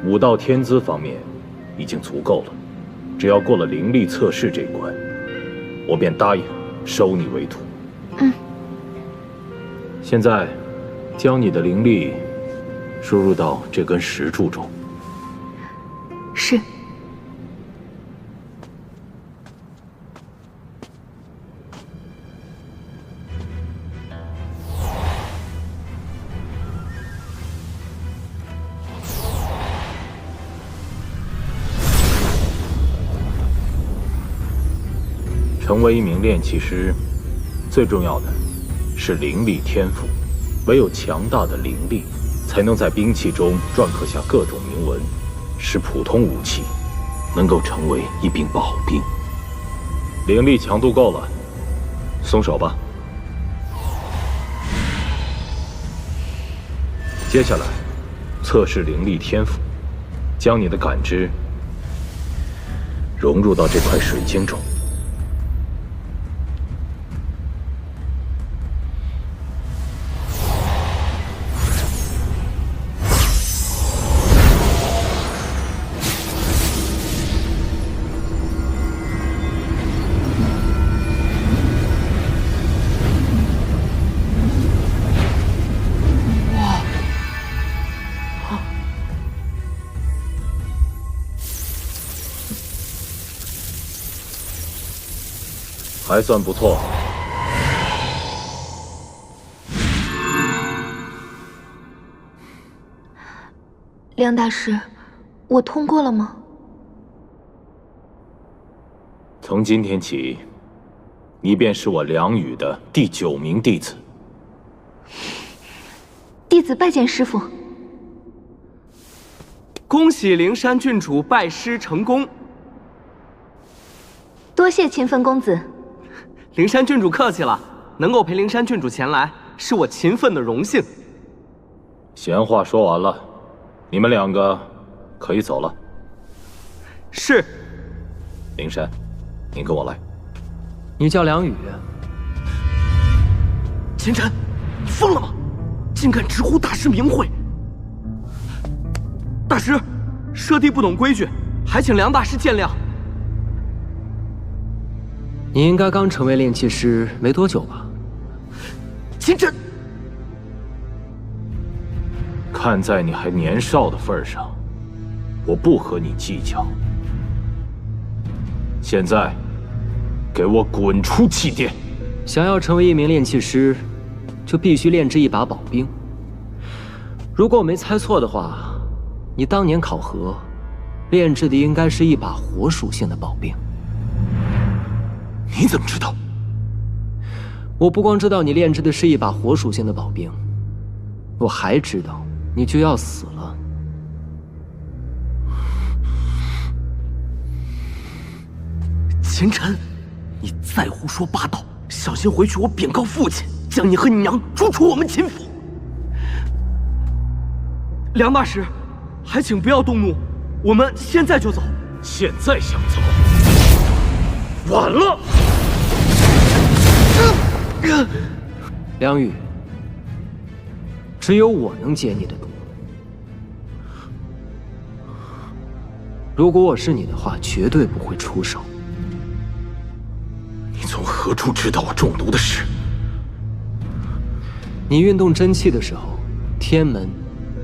武道天资方面已经足够了，只要过了灵力测试这一关，我便答应收你为徒。现在，将你的灵力输入到这根石柱中。是。成为一名炼器师，最重要的是灵力天赋。唯有强大的灵力，才能在兵器中篆刻下各种铭文，使普通武器能够成为一柄宝兵。灵力强度够了，松手吧。接下来，测试灵力天赋，将你的感知融入到这块水晶中。还算不错。梁大师，我通过了吗？从今天起，你便是我梁宇的第9名弟子。弟子拜见师父。恭喜灵山郡主拜师成功。多谢秦分公子。灵山郡主客气了，能够陪灵山郡主前来，是我秦分的荣幸。闲话说完了，你们2个可以走了。是。灵山，你跟我来。你叫梁宇。秦晨，你疯了吗？竟敢直呼大师名讳！大师，舍弟不懂规矩，还请梁大师见谅。你应该刚成为炼器师没多久吧？秦晨，看在你还年少的份上，我不和你计较。现在，给我滚出祭殿！想要成为一名炼器师，就必须炼制一把宝兵。如果我没猜错的话，你当年考核炼制的应该是一把火属性的宝兵。你怎么知道？我不光知道你炼制的是一把火属性的宝兵，我还知道你就要死了。秦晨，你再胡说八道，小心回去我禀告父亲，将你和你娘逐出我们秦府。梁大师，还请不要动怒，我们现在就走。现在想走，晚了。梁宇，只有我能解你的毒。如果我是你的话，绝对不会出手。你从何处知道我中毒的事？你运动真气的时候，天门、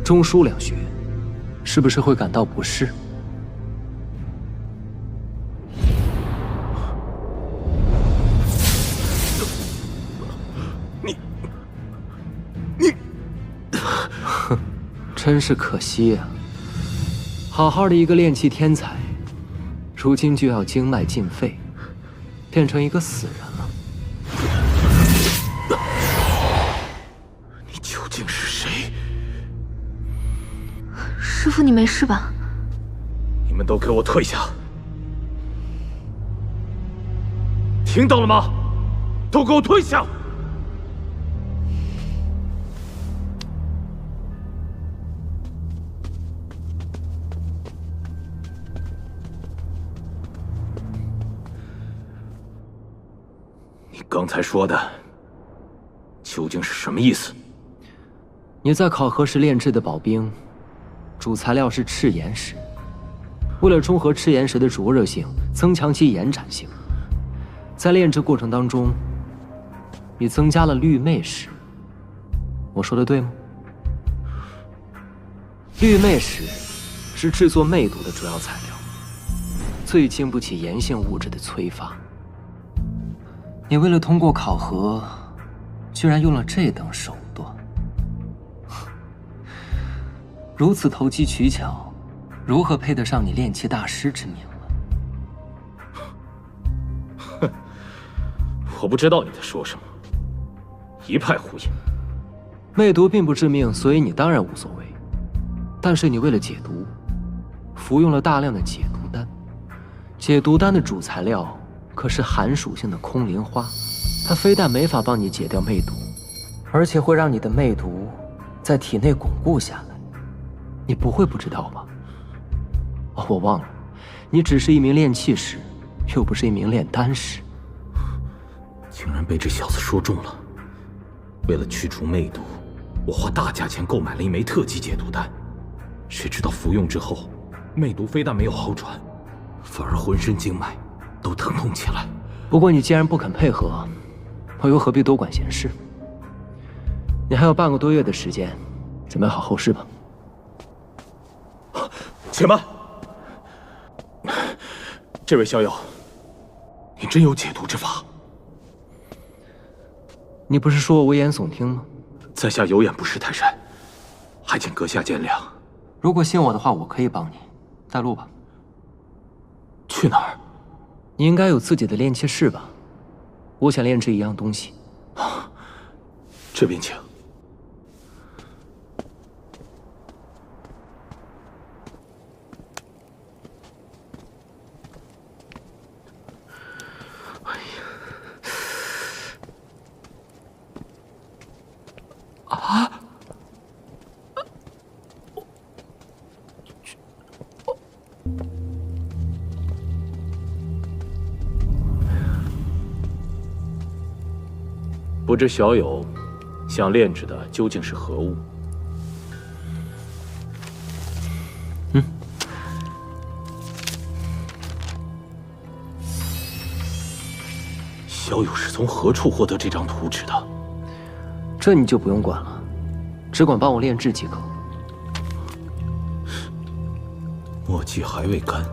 中枢2穴，是不是会感到不适？真是可惜呀！好好的一个炼器天才，如今就要经脉尽废，变成一个死人了。你究竟是谁？师父，你没事吧？你们都给我退下！听到了吗？都给我退下！刚才说的究竟是什么意思？你在考核时炼制的宝冰，主材料是赤岩石。为了中和赤岩石的灼热性，增强其延展性，在炼制过程当中，你增加了绿魅石。我说的对吗？绿魅石是制作魅毒的主要材料，最经不起炎性物质的催发。你为了通过考核，居然用了这等手段，如此投机取巧。如何配得上你炼器大师之名了？哼，我不知道你在说什么，一派胡言。魅毒并不致命，所以你当然无所谓。但是你为了解毒，服用了大量的解毒丹。解毒丹的主材料可是寒属性的空灵花，它非但没法帮你解掉魅毒，而且会让你的魅毒在体内巩固下来。你不会不知道吧？哦，我忘了，你只是一名炼器师，又不是一名炼丹师。竟然被这小子说中了。为了驱除魅毒，我花大价钱购买了一枚特级解毒丹，谁知道服用之后，魅毒非但没有好转，反而浑身经脉都疼痛起来。不过你既然不肯配合，我又何必多管闲事？你还有半个多月的时间，准备好后事吧。且慢。这位逍遥，你真有解毒之法？你不是说我危言耸听吗？在下有眼不识泰山，还请阁下见谅。如果信我的话，我可以帮你。带路吧。去哪儿？你应该有自己的炼器室吧？我想炼制一样东西。这边请。啊！不知小友想炼制的究竟是何物？小友是从何处获得这张图纸的？这你就不用管了，只管帮我炼制即可。墨迹还未干，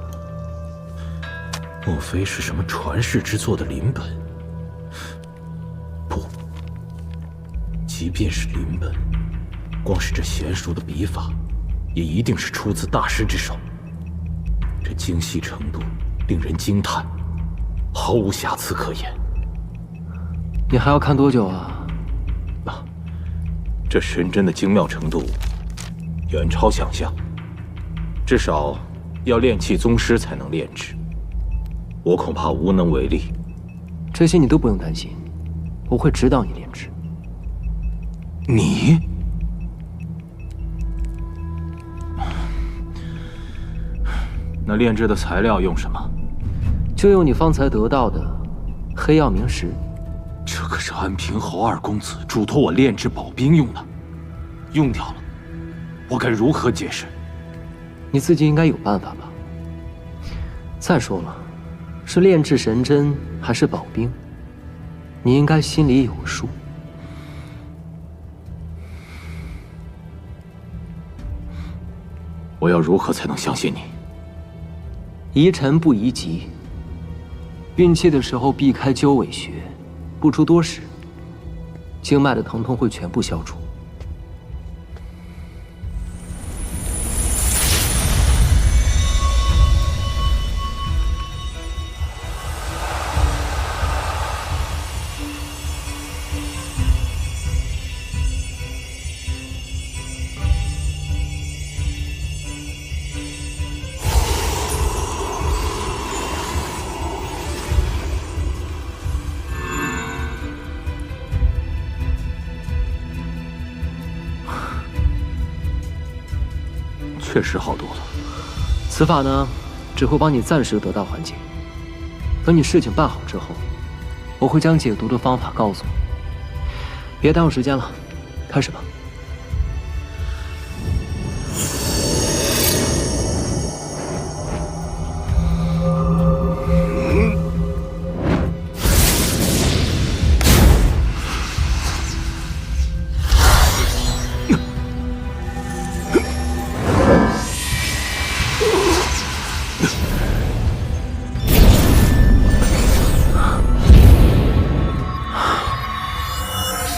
莫非是什么传世之作的临本？不，即便是临本，光是这娴熟的笔法，也一定是出自大师之手。这精细程度令人惊叹，毫无瑕疵可言。你还要看多久啊？这神针的精妙程度远超想象，至少要炼器宗师才能炼制，我恐怕无能为力。这些你都不用担心，我会指导你炼制。你？那炼制的材料用什么？就用你方才得到的黑曜冥石。这可是安平侯二公子嘱托我炼制宝冰用的，用掉了，我该如何解释？你自己应该有办法吧？再说了，是炼制神针还是宝冰，你应该心里有数。我要如何才能相信你？宜沉不宜急，运气的时候避开鸠尾穴。不出多时，经脉的疼痛会全部消除。确实好多了。此法呢，只会帮你暂时得到缓解。等你事情办好之后，我会将解毒的方法告诉你。别耽误时间了，开始吧。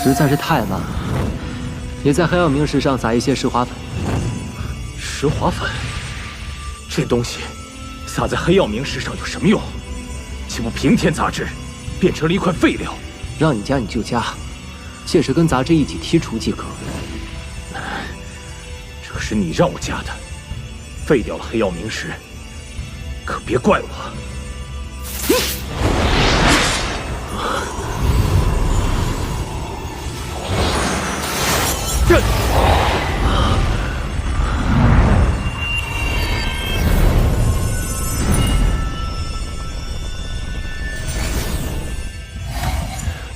实在是太慢了，也在黑曜冥石上撒一些石华粉。石华粉，这东西撒在黑曜冥石上有什么用？岂不平添杂质，变成了一块废料？让你加你就加，届时跟杂质一起剔除即可。这是你让我加的，废掉了黑曜冥石，可别怪我。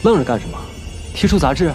愣着干什么？剔除杂质。